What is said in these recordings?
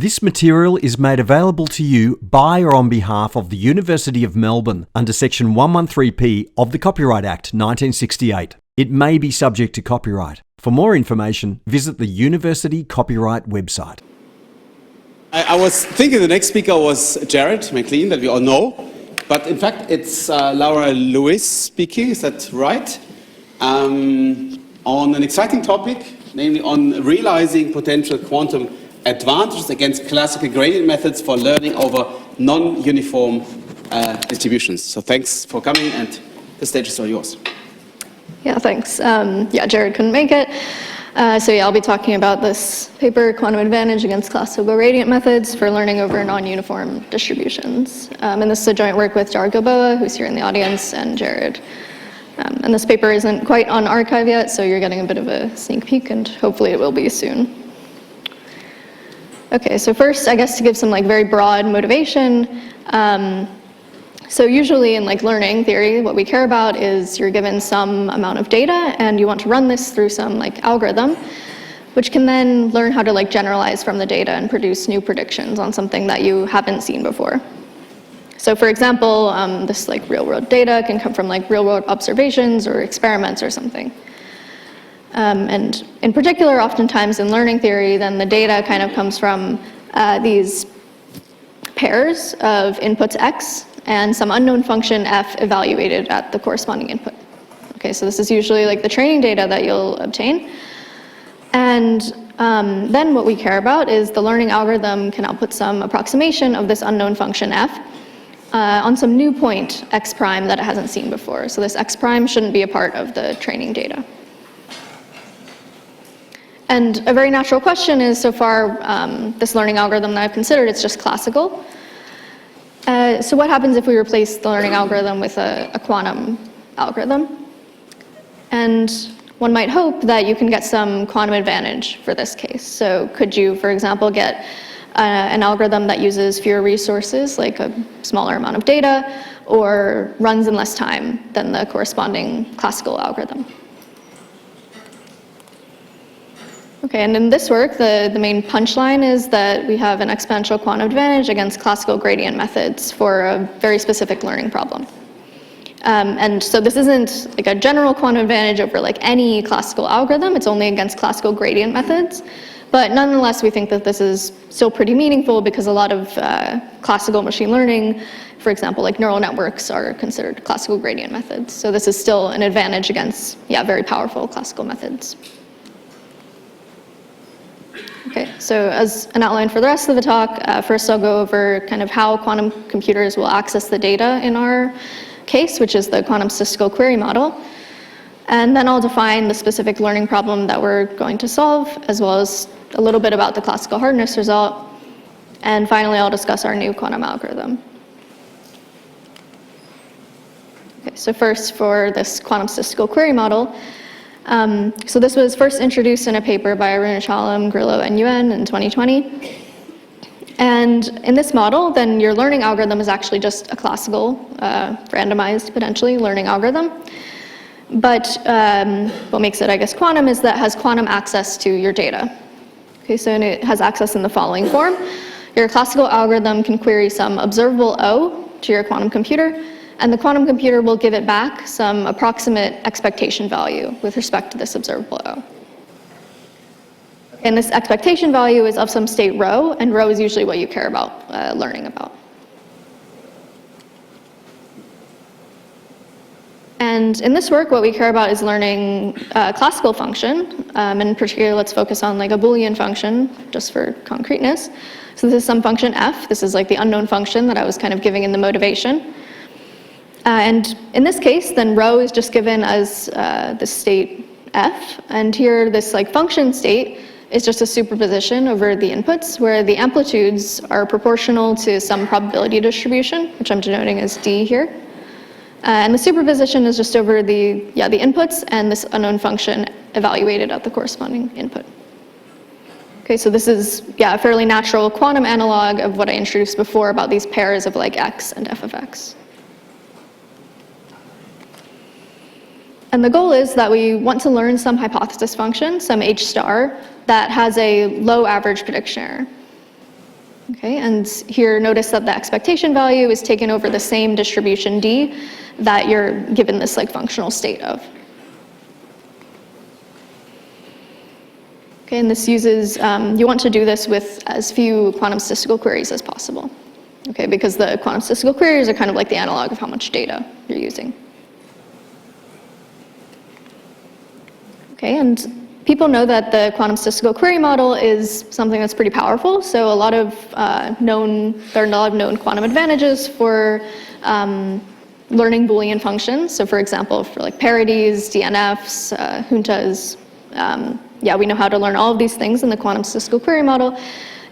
This material is made available to you by or on behalf of the University of Melbourne under Section 113P of the Copyright Act 1968. It may be subject to copyright. For more information, visit the University Copyright website. I was thinking the next speaker was Jarrod McClean, that we all know, but in fact it's Laura Lewis speaking, is that right? On an exciting topic, namely on realizing potential quantum advantages against classical gradient methods for learning over non-uniform distributions. So thanks for coming, and the stage is all yours. Yeah, thanks. Jarrod couldn't make it. I'll be talking about this paper, Quantum Advantage Against Classical Gradient Methods for Learning Over Non-Uniform Distributions. And this is a joint work with Jarrod, who's here in the audience, and Jarrod. And this paper isn't quite on arXiv yet, so you're getting a bit of a sneak peek, and hopefully it will be soon. Okay, so first, I guess to give some very broad motivation. So usually in learning theory, what we care about is you're given some amount of data and you want to run this through some algorithm, which can then learn how to generalize from the data and produce new predictions on something that you haven't seen before. So for example, this real world data can come from real world observations or experiments or something. And in particular, oftentimes in learning theory, then the data kind of comes from these pairs of inputs x and some unknown function f evaluated at the corresponding input. Okay, so this is usually the training data that you'll obtain. And then what we care about is the learning algorithm can output some approximation of this unknown function f on some new point x prime that it hasn't seen before. So this x prime shouldn't be a part of the training data. And a very natural question is, so far, this learning algorithm that I've considered, it's just classical. So what happens if we replace the learning algorithm with a quantum algorithm? And one might hope that you can get some quantum advantage for this case. So could you, for example, get an algorithm that uses fewer resources, like a smaller amount of data, or runs in less time than the corresponding classical algorithm? Okay, and in this work, the main punchline is that we have an exponential quantum advantage against classical gradient methods for a very specific learning problem. And so this isn't a general quantum advantage over any classical algorithm, it's only against classical gradient methods. But nonetheless, we think that this is still pretty meaningful because a lot of classical machine learning, for example, neural networks, are considered classical gradient methods. So this is still an advantage against, very powerful classical methods. Okay, so as an outline for the rest of the talk, first I'll go over kind of how quantum computers will access the data in our case, which is the quantum statistical query model. And then I'll define the specific learning problem that we're going to solve, as well as a little bit about the classical hardness result. And finally, I'll discuss our new quantum algorithm. Okay, so first for this quantum statistical query model, so this was first introduced in a paper by Arunachalam, Grillo, and Yuan in 2020. And in this model, then your learning algorithm is actually just a classical, randomized, potentially, learning algorithm. But what makes it, I guess, quantum is that it has quantum access to your data. Okay, so it has access in the following form. Your classical algorithm can query some observable O to your quantum computer, and the quantum computer will give it back some approximate expectation value with respect to this observable O. And this expectation value is of some state rho, and rho is usually what you care about learning about. And in this work, what we care about is learning a classical function. In particular, let's focus on a Boolean function, just for concreteness. So this is some function f. This is the unknown function that I was kind of giving in the motivation. And in this case, then rho is just given as the state f. And here, this function state is just a superposition over the inputs, where the amplitudes are proportional to some probability distribution, which I'm denoting as d here. And the superposition is just over the inputs and this unknown function evaluated at the corresponding input. Okay, so this is a fairly natural quantum analog of what I introduced before about these pairs of x and f of x. And the goal is that we want to learn some hypothesis function, some h star, that has a low average prediction error. Okay, and here notice that the expectation value is taken over the same distribution D that you're given this like functional state of. Okay, and this uses, you want to do this with as few quantum statistical queries as possible. Okay, because the quantum statistical queries are kind of like the analog of how much data you're using. Okay, and people know that the quantum statistical query model is something that's pretty powerful. So a lot of there are a lot of known quantum advantages for learning Boolean functions. So for example, for like parities, DNFs, juntas, yeah, we know how to learn all of these things in the quantum statistical query model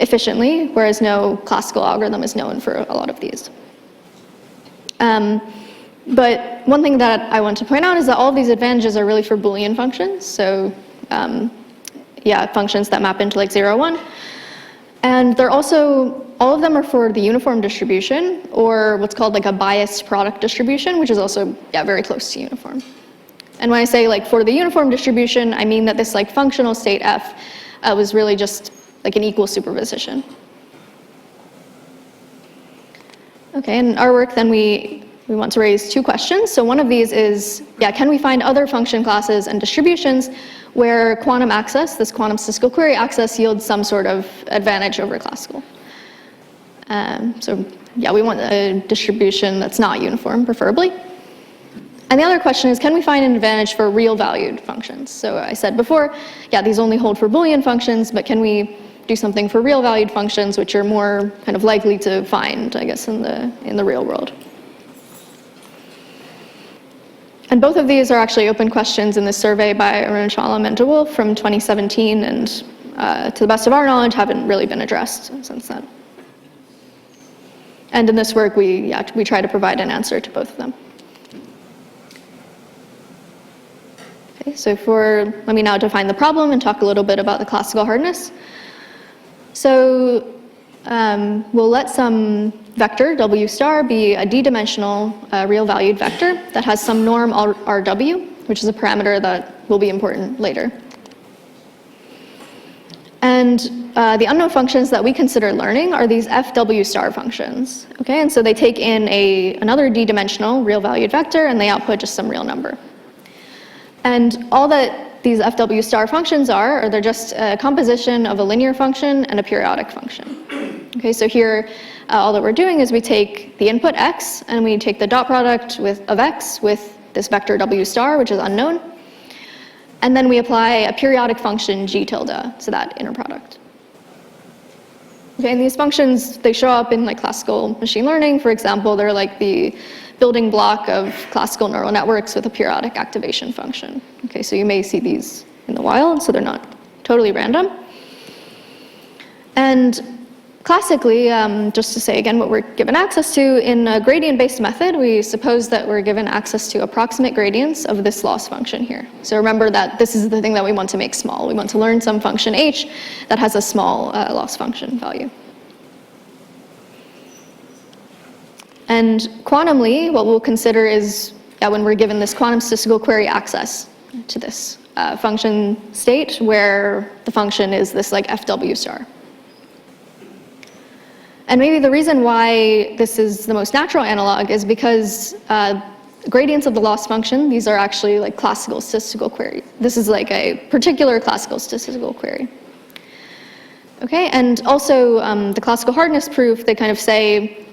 efficiently, whereas no classical algorithm is known for a lot of these. But one thing that I want to point out is that all of these advantages are really for Boolean functions. So yeah, functions that map into like 0, 1. And they're also, all of them are for the uniform distribution, or what's called like a biased product distribution, which is also, yeah, very close to uniform. And when I say like for the uniform distribution, I mean that this like functional state f was really just like an equal superposition. Okay, in our work then we want to raise two questions. So one of these is, yeah, can we find other function classes and distributions where quantum access, this quantum statistical query access, yields some sort of advantage over classical? So yeah, we want a distribution that's not uniform, preferably. And the other question is, can we find an advantage for real valued functions? So I said before, yeah, these only hold for Boolean functions, but can we do something for real valued functions, which are more kind of likely to find, I guess, in the real world? And both of these are actually open questions in this survey by Arunachala and DeWolf from 2017, and to the best of our knowledge, haven't really been addressed since then. And in this work, we try to provide an answer to both of them. Okay, so let me now define the problem and talk a little bit about the classical hardness. So we'll let some vector, W star, be a d-dimensional real valued vector that has some norm RW, which is a parameter that will be important later. And the unknown functions that we consider learning are these FW star functions. Okay, and so they take in another d-dimensional real valued vector and they output just some real number. And all that these FW star functions are they're just a composition of a linear function and a periodic function. Okay, so here all that we're doing is we take the input x and we take the dot product of x with this vector W star, which is unknown. And then we apply a periodic function g tilde to that inner product. Okay, and these functions, they show up in like classical machine learning. For example, they're like the building block of classical neural networks with a periodic activation function. Okay, so you may see these in the wild, so they're not totally random. And classically, just to say again what we're given access to, in a gradient-based method, we suppose that we're given access to approximate gradients of this loss function here. So remember that this is the thing that we want to make small. We want to learn some function h that has a small loss function value. And quantumly, what we'll consider is when we're given this quantum statistical query access to this function state where the function is this like FW star. And maybe the reason why this is the most natural analog is because gradients of the loss function, these are actually like classical statistical query. This is like a particular classical statistical query. Okay, and also the classical hardness proof, they kind of say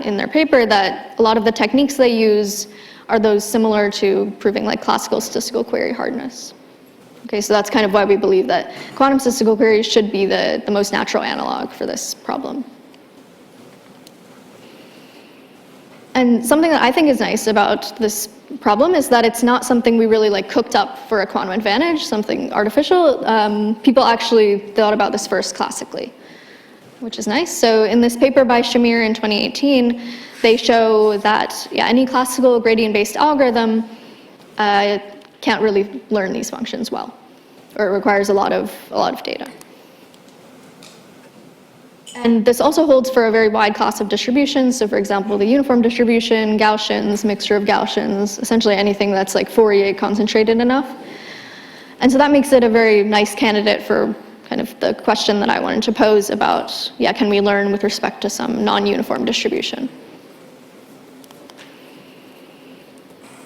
in their paper that a lot of the techniques they use are those similar to proving like classical statistical query hardness. Okay, so that's kind of why we believe that quantum statistical queries should be the most natural analog for this problem. And something that I think is nice about this problem is that it's not something we really like cooked up for a quantum advantage, something artificial. People actually thought about this first classically, which is nice. So in this paper by Shamir in 2018, they show that any classical gradient-based algorithm can't really learn these functions well, or it requires a lot of data. And this also holds for a very wide class of distributions. So for example, the uniform distribution, Gaussians, mixture of Gaussians, essentially anything that's like Fourier concentrated enough. And so that makes it a very nice candidate for kind kind of the question that I wanted to pose about, yeah, can we learn with respect to some non-uniform distribution?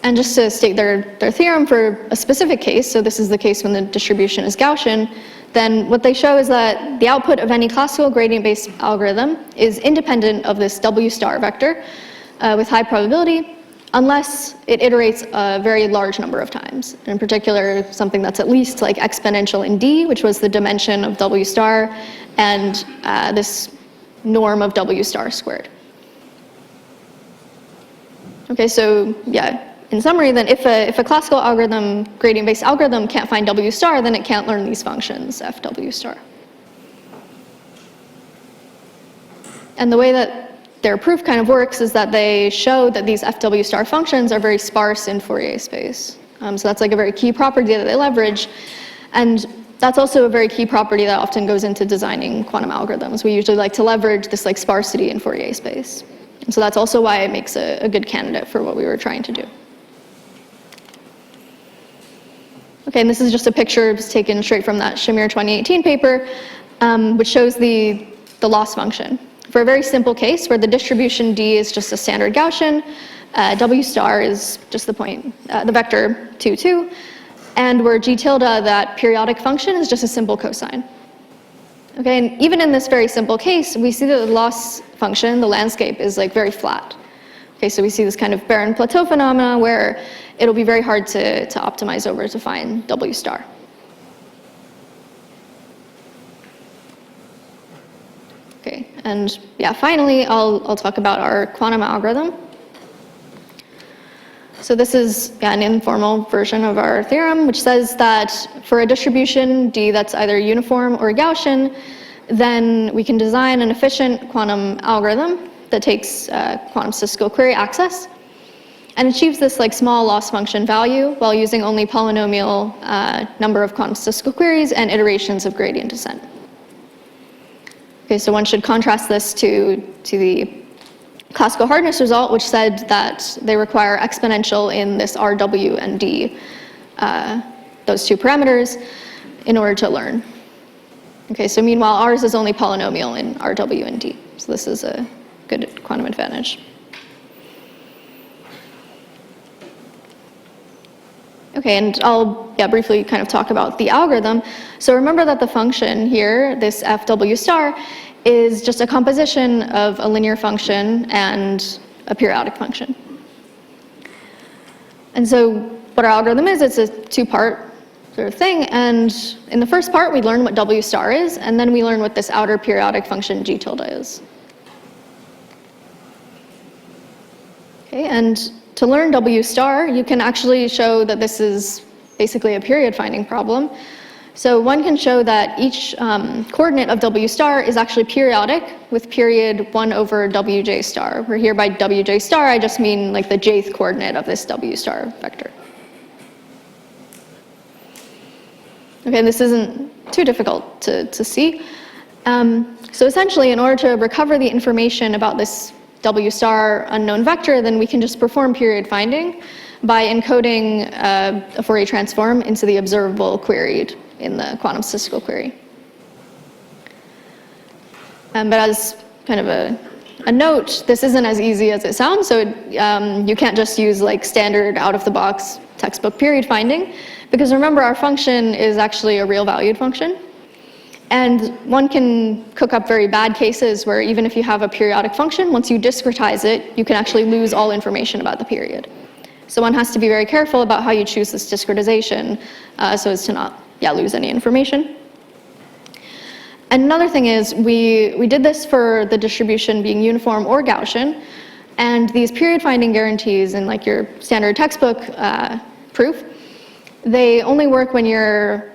And just to state their theorem for a specific case, so this is the case when the distribution is Gaussian, then what they show is that the output of any classical gradient-based algorithm is independent of this W star vector with high probability, unless it iterates a very large number of times. In particular, something that's at least like exponential in D, which was the dimension of W star, and this norm of W star squared. Okay, so yeah, in summary then, if a classical algorithm, gradient-based algorithm can't find W star, then it can't learn these functions, f W star. And the way that their proof kind of works is that they show that these FW star functions are very sparse in Fourier space. So that's like a very key property that they leverage. And that's also a very key property that often goes into designing quantum algorithms. We usually like to leverage this like sparsity in Fourier space. And so that's also why it makes a good candidate for what we were trying to do. Okay, and this is just a picture taken straight from that Shamir 2018 paper, which shows the loss function. For a very simple case where the distribution D is just a standard Gaussian, W star is just the vector 2, 2, and where G tilde, that periodic function, is just a simple cosine. Okay, and even in this very simple case, we see that the loss function, the landscape, is like very flat. Okay, so we see this kind of barren plateau phenomena where it'll be very hard to optimize over to find W star. Okay, and yeah, finally, I'll talk about our quantum algorithm. So this is an informal version of our theorem, which says that for a distribution D that's either uniform or Gaussian, then we can design an efficient quantum algorithm that takes quantum statistical query access and achieves this like small loss function value while using only polynomial number of quantum statistical queries and iterations of gradient descent. Okay, so one should contrast this to the classical hardness result, which said that they require exponential in this RW and D, those two parameters, in order to learn. Okay, so meanwhile, ours is only polynomial in RW and D. So this is a good quantum advantage. Okay, and I'll briefly kind of talk about the algorithm. So remember that the function here, this FW star, is just a composition of a linear function and a periodic function. And so what our algorithm is, it's a two-part sort of thing. And in the first part, we learn what W star is, and then we learn what this outer periodic function G tilde is. Okay, and to learn W star, you can actually show that this is basically a period finding problem. So one can show that each coordinate of W star is actually periodic with period 1 over Wj star, where here by Wj star, I just mean like the jth coordinate of this W star vector. Okay, this isn't too difficult to see. So essentially, in order to recover the information about this W star unknown vector, then we can just perform period finding by encoding a Fourier transform into the observable queried in the quantum statistical query. But as kind of a note, this isn't as easy as it sounds, so you can't just use like standard out-of-the-box textbook period finding, because remember our function is actually a real valued function. And one can cook up very bad cases where even if you have a periodic function, once you discretize it, you can actually lose all information about the period. So one has to be very careful about how you choose this discretization so as to not lose any information. And another thing is we did this for the distribution being uniform or Gaussian, and these period finding guarantees in like your standard textbook proof, they only work when your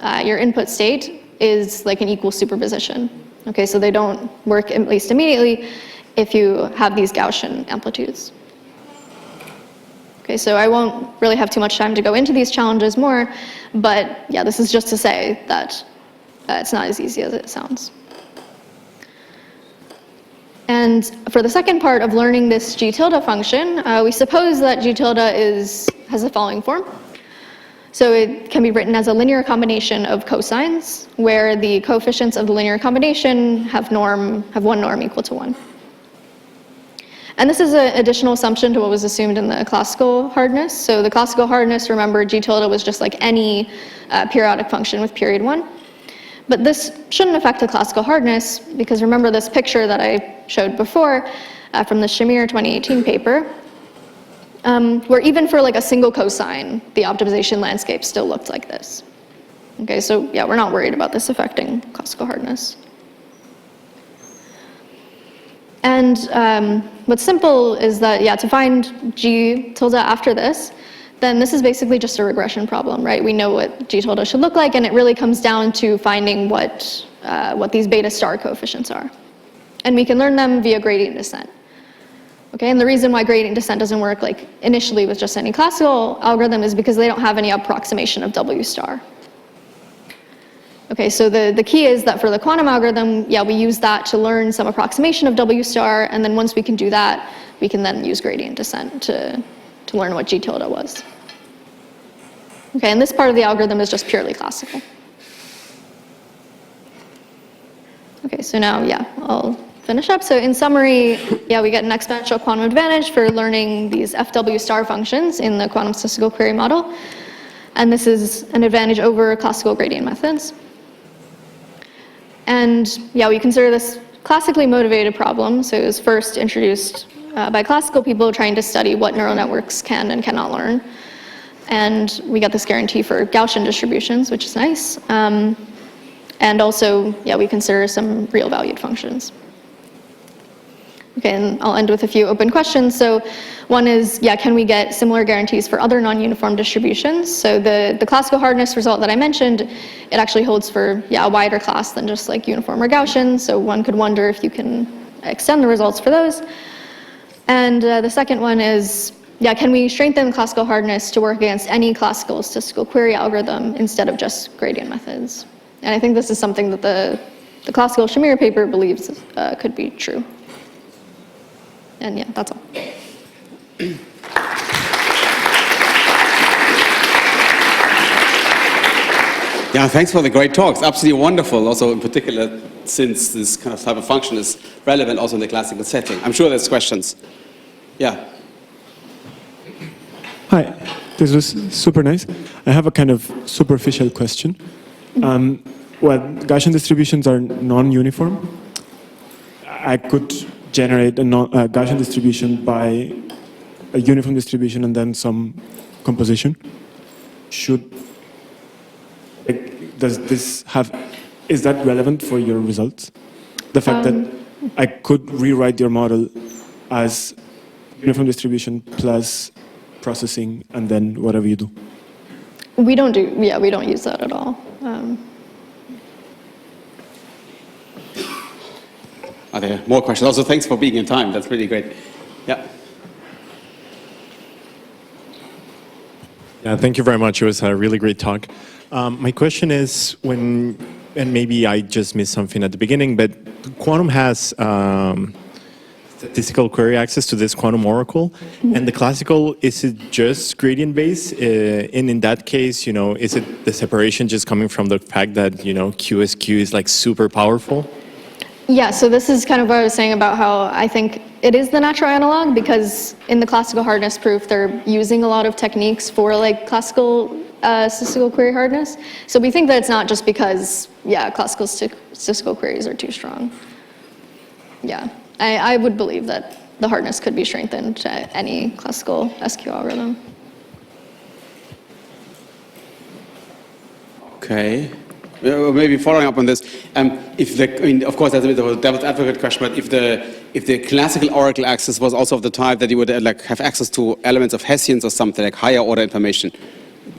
input state is like an equal superposition. Okay, so they don't work at least immediately if you have these Gaussian amplitudes. Okay, so I won't really have too much time to go into these challenges more, but yeah, this is just to say that it's not as easy as it sounds. And for the second part of learning this G tilde function, we suppose that G tilde has the following form. So it can be written as a linear combination of cosines, where the coefficients of the linear combination have one norm equal to 1. And this is an additional assumption to what was assumed in the classical hardness. So the classical hardness, remember, G tilde was just like any periodic function with period 1. But this shouldn't affect the classical hardness, because remember this picture that I showed before from the Shamir 2018 paper, where even for like a single cosine, the optimization landscape still looked like this. Okay, so yeah, we're not worried about this affecting classical hardness. And what's simple is that, yeah, to find G tilde after this, then this is basically just a regression problem, right? We know what G tilde should look like, and it really comes down to finding what these beta star coefficients are. And we can learn them via gradient descent. Okay, and the reason why gradient descent doesn't work like initially with just any classical algorithm is because they don't have any approximation of W star. Okay, so the key is that for the quantum algorithm, yeah, we use that to learn some approximation of W star, and then once we can do that, we can then use gradient descent to learn what G tilde was. Okay, and this part of the algorithm is just purely classical. Okay, so now, yeah, I'll finish up. So in summary, yeah, we get an exponential quantum advantage for learning these FW star functions in the quantum statistical query model. And this is an advantage over classical gradient methods. And yeah, we consider this classically motivated problem. So it was first introduced by classical people trying to study what neural networks can and cannot learn. And we got this guarantee for Gaussian distributions, which is nice. And also, yeah, we consider some real valued functions. Okay, and I'll end with a few open questions. So one is, yeah, can we get similar guarantees for other non-uniform distributions? So the classical hardness result that I mentioned, it actually holds for, yeah, a wider class than just like uniform or Gaussian. So one could wonder if you can extend the results for those. And the second one is, yeah, can we strengthen classical hardness to work against any classical statistical query algorithm instead of just gradient methods? And I think this is something that the classical Shamir paper believes could be true. And yeah, that's all. Yeah, thanks for the great talks. Absolutely wonderful. Also, in particular, since this kind of type of function is relevant also in the classical setting. I'm sure there's questions. Yeah. Hi, this was super nice. I have a kind of superficial question. Well, Gaussian distributions are non-uniform. I could generate a Gaussian distribution by a uniform distribution and then some composition. Is that relevant for your results? The fact that I could rewrite your model as uniform distribution plus processing and then whatever you do. We don't use that at all. Are there more questions? Also, thanks for being in time. That's really great. Yeah. Yeah, thank you very much. It was a really great talk. My question is, and maybe I just missed something at the beginning, but Quantum has statistical query access to this quantum oracle, and the classical, is it just gradient based? And in that case, is it the separation just coming from the fact that, QSQ is like super powerful? Yeah, so this is kind of what I was saying about how I think it is the natural analog, because in the classical hardness proof, they're using a lot of techniques for like classical statistical query hardness. So we think that it's not just because, yeah, classical statistical queries are too strong. Yeah, I would believe that the hardness could be strengthened to any classical SQ algorithm. Okay. Maybe following up on this, of course, that's a bit of a devil's advocate question, but if the classical oracle access was also of the type that you would have access to elements of Hessians or something, like higher order information,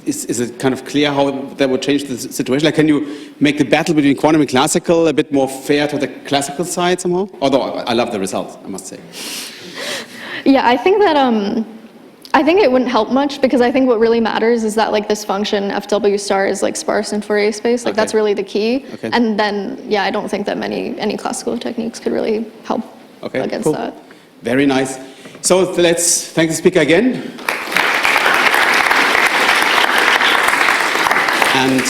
is it kind of clear how that would change the situation? Like, can you make the battle between quantum and classical a bit more fair to the classical side somehow? Although I love the results, I must say. Yeah, I think that I think it wouldn't help much, because I think what really matters is that like this function FW star is like sparse in Fourier space. Like that's really the key. Okay. And then, yeah, I don't think that any classical techniques could really help against that. Very nice. So let's thank the speaker again. And